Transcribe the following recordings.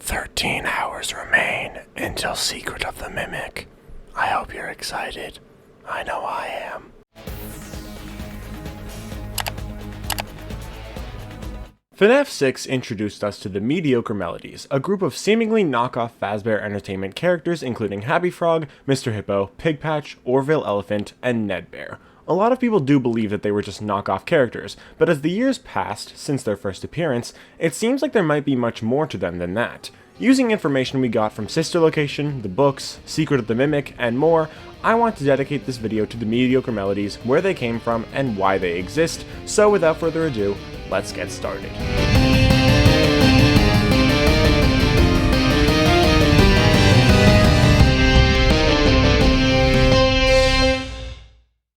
13 hours remain until Secret of the Mimic. I hope you're excited. I know I am. FNaF 6 introduced us to the Mediocre Melodies, a group of seemingly knockoff Fazbear Entertainment characters including Happy Frog, Mr. Hippo, Pigpatch, Orville Elephant, and Ned Bear. A lot of people do believe that they were just knockoff characters, but as the years passed since their first appearance, it seems like there might be much more to them than that. Using information we got from Sister Location, the books, Secret of the Mimic, and more, I want to dedicate this video to the Mediocre Melodies, where they came from, and why they exist, so without further ado, let's get started.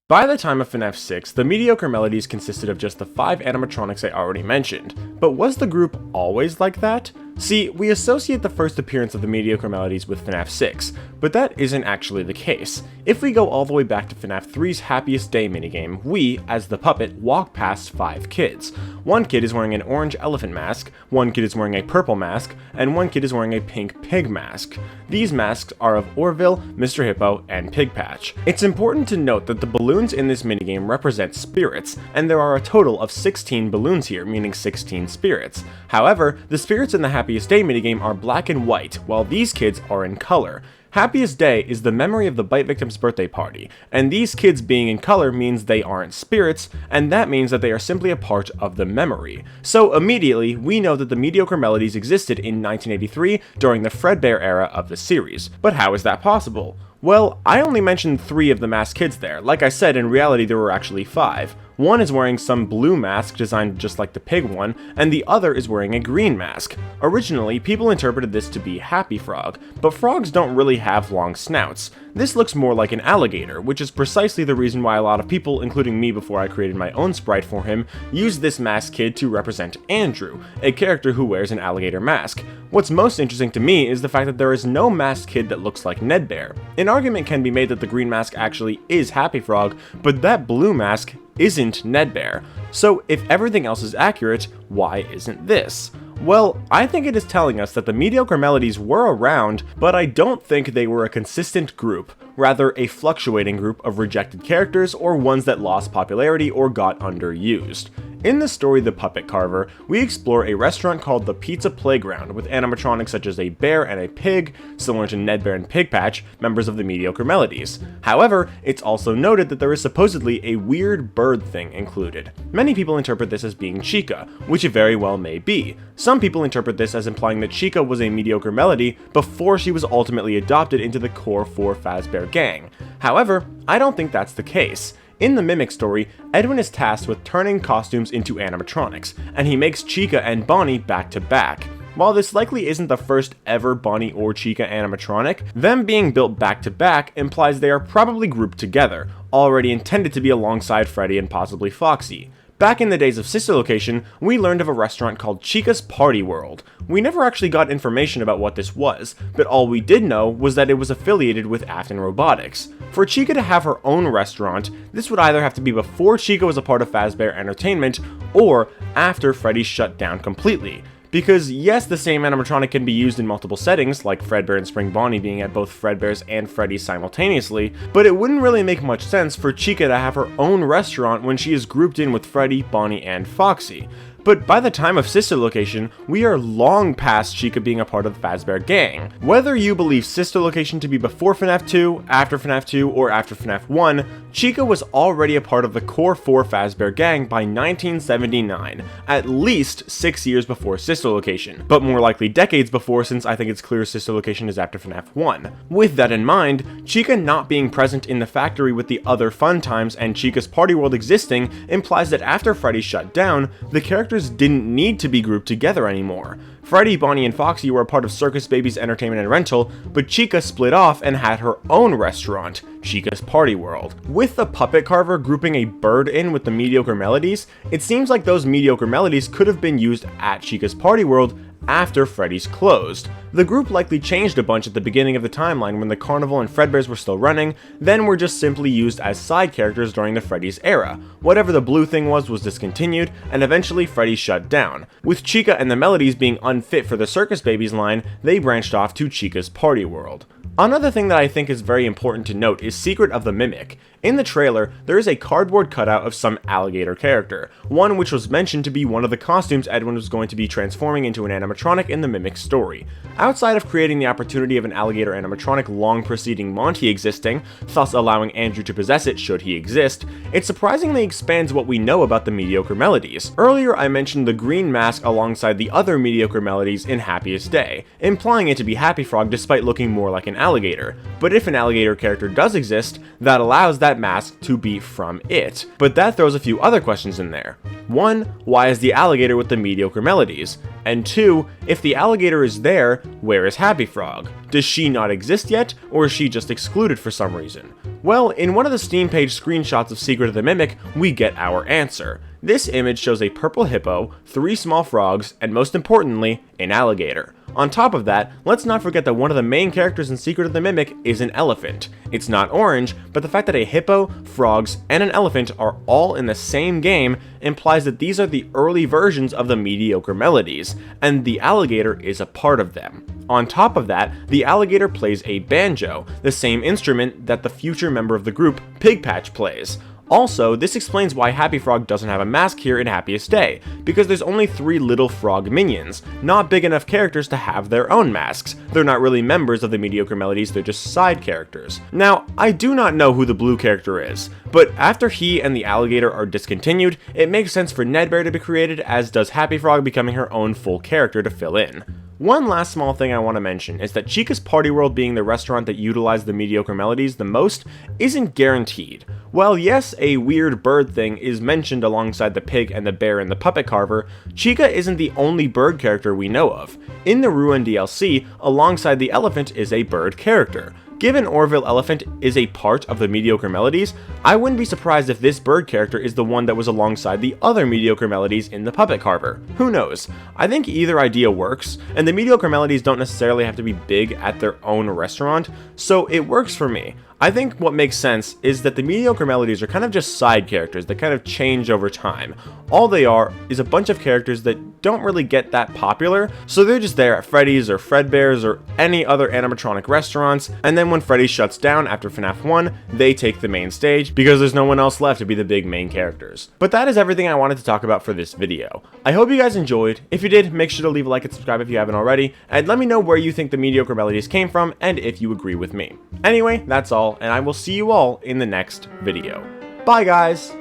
By the time of FNaF 6, the Mediocre Melodies consisted of just the 5 animatronics I already mentioned, but was the group always like that? See, we associate the first appearance of the Mediocre Melodies with FNaF 6, but that isn't actually the case. If we go all the way back to FNaF 3's Happiest Day minigame, we, as the puppet, walk past 5 kids. One kid is wearing an orange elephant mask, one kid is wearing a purple mask, and one kid is wearing a pink pig mask. These masks are of Orville, Mr. Hippo, and Pigpatch. It's important to note that the balloons in this minigame represent spirits, and there are a total of 16 balloons here, meaning 16 spirits. However, the spirits in the Happiest Day minigame are black and white, while these kids are in color. Happiest Day is the memory of the bite victim's birthday party, and these kids being in color means they aren't spirits, and that means that they are simply a part of the memory. So immediately, we know that the Mediocre Melodies existed in 1983 during the Fredbear era of the series. But how is that possible? Well, I only mentioned 3 of the masked kids there. Like I said, in reality there were actually 5. One is wearing some blue mask designed just like the pig one, and the other is wearing a green mask. Originally, people interpreted this to be Happy Frog, but frogs don't really have long snouts. This looks more like an alligator, which is precisely the reason why a lot of people, including me before I created my own sprite for him, used this masked kid to represent Andrew, a character who wears an alligator mask. What's most interesting to me is the fact that there is no masked kid that looks like Ned Bear. An argument can be made that the green mask actually is Happy Frog, but that blue mask isn't Ned Bear. So if everything else is accurate, why isn't this? Well, I think it is telling us that the Mediocre Melodies were around, but I don't think they were a consistent group, rather a fluctuating group of rejected characters or ones that lost popularity or got underused. In the story The Puppet Carver, we explore a restaurant called the Pizza Playground with animatronics such as a bear and a pig, similar to Ned Bear and Pigpatch, members of the Mediocre Melodies. However, it's also noted that there is supposedly a weird bird thing included. Many people interpret this as being Chica, which it very well may be. Some people interpret this as implying that Chica was a Mediocre Melody before she was ultimately adopted into the core 4 Fazbear gang. However, I don't think that's the case. In the Mimic story, Edwin is tasked with turning costumes into animatronics, and he makes Chica and Bonnie back to back. While this likely isn't the first ever Bonnie or Chica animatronic, them being built back to back implies they are probably grouped together, already intended to be alongside Freddy and possibly Foxy. Back in the days of Sister Location, we learned of a restaurant called Chica's Party World. We never actually got information about what this was, but all we did know was that it was affiliated with Afton Robotics. For Chica to have her own restaurant, this would either have to be before Chica was a part of Fazbear Entertainment, or after Freddy shut down completely. Because yes, the same animatronic can be used in multiple settings, like Fredbear and Spring Bonnie being at both Fredbear's and Freddy's simultaneously, but it wouldn't really make much sense for Chica to have her own restaurant when she is grouped in with Freddy, Bonnie, and Foxy. But by the time of Sister Location, we are long past Chica being a part of the Fazbear gang. Whether you believe Sister Location to be before FNaF 2, after FNaF 2, or after FNaF 1, Chica was already a part of the core 4 Fazbear gang by 1979, at least 6 years before Sister Location, but more likely decades before, since I think it's clear Sister Location is after FNaF 1. With that in mind, Chica not being present in the factory with the other fun times and Chica's Party World existing implies that after Freddy shut down, the characters didn't need to be grouped together anymore. Freddy, Bonnie, and Foxy were a part of Circus Baby's Entertainment and Rental, but Chica split off and had her own restaurant, Chica's Party World. With the Puppet Carver grouping a bird in with the Mediocre Melodies, it seems like those Mediocre Melodies could have been used at Chica's Party World after Freddy's closed. The group likely changed a bunch at the beginning of the timeline when the Carnival and Fredbears were still running, then were just simply used as side characters during the Freddy's era. Whatever the blue thing was discontinued, and eventually Freddy shut down. With Chica and the Melodies being unfit for the Circus Babies line, they branched off to Chica's Party World. Another thing that I think is very important to note is Secret of the Mimic. In the trailer, there is a cardboard cutout of some alligator character, one which was mentioned to be one of the costumes Edwin was going to be transforming into an animatronic in the Mimic story. Outside of creating the opportunity of an alligator animatronic long preceding Monty existing, thus allowing Andrew to possess it should he exist, it surprisingly expands what we know about the Mediocre Melodies. Earlier I mentioned the green mask alongside the other Mediocre Melodies in Happiest Day, implying it to be Happy Frog despite looking more like an alligator. But if an alligator character does exist, that allows that mask to be from it. But that throws a few other questions in there. 1. Why is the alligator with the Mediocre Melodies? And 2. If the alligator is there, where is Happy Frog? Does she not exist yet, or is she just excluded for some reason? Well, in one of the Steam page screenshots of Secret of the Mimic, we get our answer. This image shows a purple hippo, 3 small frogs, and most importantly, an alligator. On top of that, let's not forget that one of the main characters in Secret of the Mimic is an elephant. It's not orange, but the fact that a hippo, frogs, and an elephant are all in the same game implies that these are the early versions of the Mediocre Melodies, and the alligator is a part of them. On top of that, the alligator plays a banjo, the same instrument that the future member of the group, Pigpatch, plays. Also, this explains why Happy Frog doesn't have a mask here in Happiest Day, because there's only 3 little frog minions, not big enough characters to have their own masks. They're not really members of the Mediocre Melodies, they're just side characters. Now, I do not know who the blue character is, but after he and the alligator are discontinued, it makes sense for Nedbear to be created, as does Happy Frog becoming her own full character to fill in. One last small thing I want to mention is that Chica's Party World being the restaurant that utilized the Mediocre Melodies the most isn't guaranteed. While yes, a weird bird thing is mentioned alongside the pig and the bear and the puppet carver, Chica isn't the only bird character we know of. In the Ruin DLC, alongside the elephant is a bird character. Given Orville Elephant is a part of the Mediocre Melodies, I wouldn't be surprised if this bird character is the one that was alongside the other Mediocre Melodies in the Puppet Carver. Who knows? I think either idea works, and the Mediocre Melodies don't necessarily have to be big at their own restaurant, so it works for me. I think what makes sense is that the Mediocre Melodies are kind of just side characters that kind of change over time. All they are is a bunch of characters that don't really get that popular, so they're just there at Freddy's or Fredbear's or any other animatronic restaurants, and then when Freddy shuts down after FNaF 1, they take the main stage because there's no one else left to be the big main characters. But that is everything I wanted to talk about for this video. I hope you guys enjoyed. If you did, make sure to leave a like and subscribe if you haven't already, and let me know where you think the Mediocre Melodies came from and if you agree with me. Anyway, that's all, and I will see you all in the next video. Bye guys!